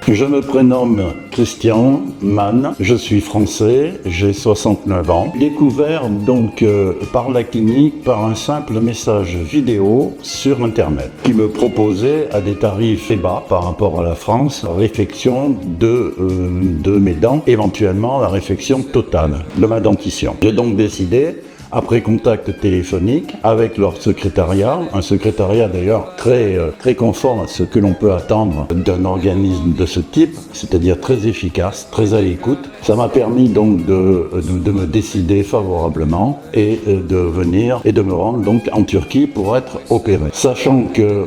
Je me prénomme Christian Mann, je suis français, j'ai 69 ans. Découvert donc par la clinique par un simple message vidéo sur internet qui me proposait à des tarifs très bas par rapport à la France, la réfection de mes dents, éventuellement la réfection totale de ma dentition. J'ai donc décidé, après contact téléphonique avec leur secrétariat, un secrétariat d'ailleurs très conforme à ce que l'on peut attendre d'un organisme de ce type, c'est-à-dire très efficace, très à l'écoute. Ça m'a permis donc de me décider favorablement et de venir et de me rendre donc en Turquie pour être opéré. Sachant que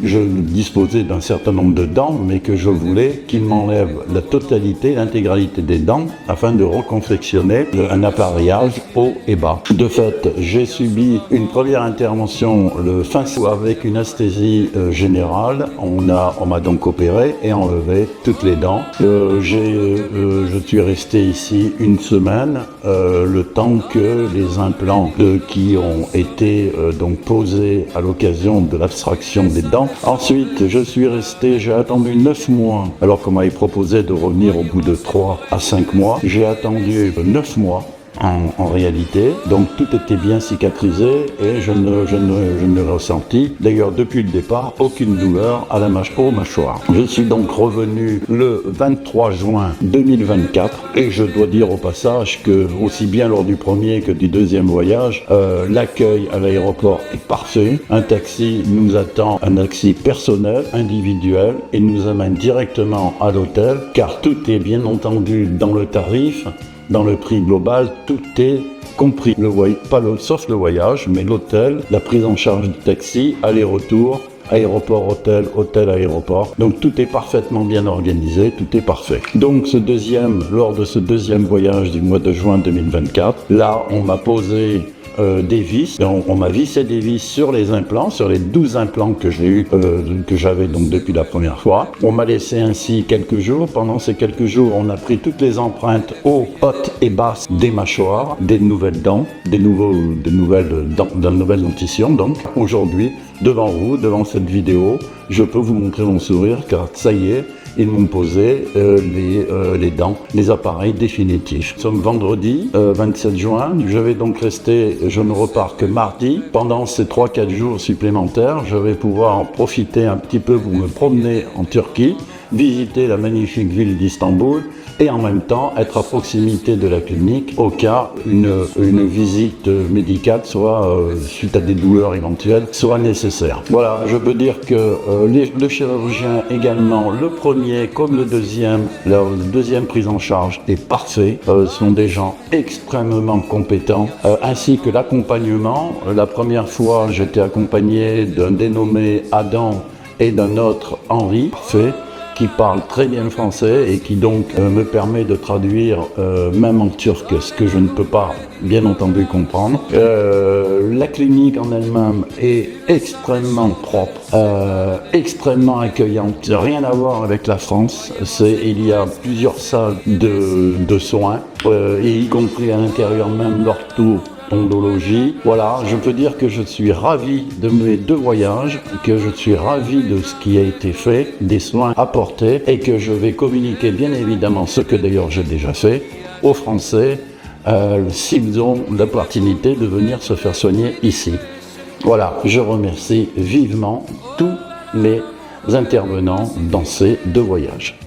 je disposais d'un certain nombre de dents, mais que je voulais qu'ils m'enlèvent la totalité, l'intégralité des dents, afin de reconfectionner un appareillage haut et bas. De fait, j'ai subi une première intervention le fin août avec une anesthésie générale. On m'a donc opéré et enlevé toutes les dents. Je suis resté ici une semaine, le temps que les implants qui ont été donc posés à l'occasion de l'abstraction des dents. Ensuite, j'ai attendu 9 mois, alors qu'on m'avait proposé de revenir au bout de 3 à 5 mois. J'ai attendu 9 mois. En réalité, donc tout était bien cicatrisé et je ne ressentis d'ailleurs depuis le départ aucune douleur à la mâchoire. Je suis donc revenu le 23 juin 2024 et je dois dire au passage que aussi bien lors du premier que du deuxième voyage, l'accueil à l'aéroport est parfait. Un taxi nous attend, un taxi personnel, individuel, et nous amène directement à l'hôtel car tout est bien entendu dans le tarif. Dans le prix global, tout est compris, sauf le voyage, mais l'hôtel, la prise en charge du taxi, aller-retour, aéroport, hôtel, hôtel, aéroport. Donc tout est parfaitement bien organisé, tout est parfait. Donc lors de ce deuxième voyage du mois de juin 2024, là on m'a posé des vis, on m'a vissé des vis sur les implants, sur les 12 implants que j'ai eu, que j'avais donc depuis la première fois. On m'a laissé ainsi quelques jours. Pendant ces quelques jours, on a pris toutes les empreintes hautes et basses des mâchoires, des nouvelles dents, de la nouvelle dentition. Donc aujourd'hui, devant vous, devant cette vidéo, je peux vous montrer mon sourire car ça y est, ils m'ont posé les dents, les appareils définitifs. Nous sommes vendredi 27 juin, je vais donc rester, je ne repars que mardi. Pendant ces 3-4 jours supplémentaires, je vais pouvoir en profiter un petit peu pour me promener en Turquie, visiter la magnifique ville d'Istanbul et en même temps être à proximité de la clinique au cas une visite médicale suite à des douleurs éventuelles soit nécessaire. Voilà, je peux dire que le chirurgien également, le premier comme le deuxième, la deuxième prise en charge est parfait, sont des gens extrêmement compétents, ainsi que l'accompagnement. La première fois, j'étais accompagné d'un dénommé Adam et d'un autre Henri, parfait, qui parle très bien le français et qui donc me permet de traduire même en turc, ce que je ne peux pas bien entendu comprendre. La clinique en elle-même est extrêmement propre, extrêmement accueillante, rien à voir avec la France. Il y a plusieurs salles de soins, et y compris à l'intérieur même l'orthodontie. Voilà, je peux dire que je suis ravi de mes 2 voyages, que je suis ravi de ce qui a été fait, des soins apportés, et que je vais communiquer bien évidemment, ce que d'ailleurs j'ai déjà fait, aux Français, s'ils ont l'opportunité de venir se faire soigner ici. Voilà, je remercie vivement tous les intervenants dans ces 2 voyages.